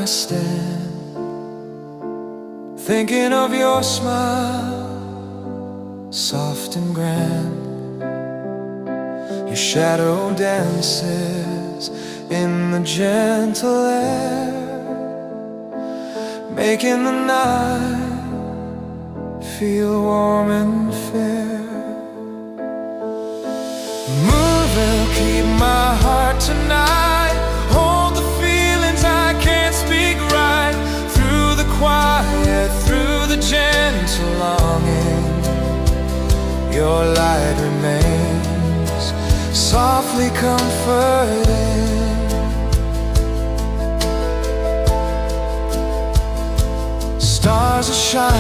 I stand, thinking of your smile, soft and grand. Your shadow dances in the gentle air, making the night feel warm and fair. Moon will keep my heart tonight, hold the feelings I can't speak right. Through the quiet, through the gentle longing, your light remains softly comforting. Stars are shining.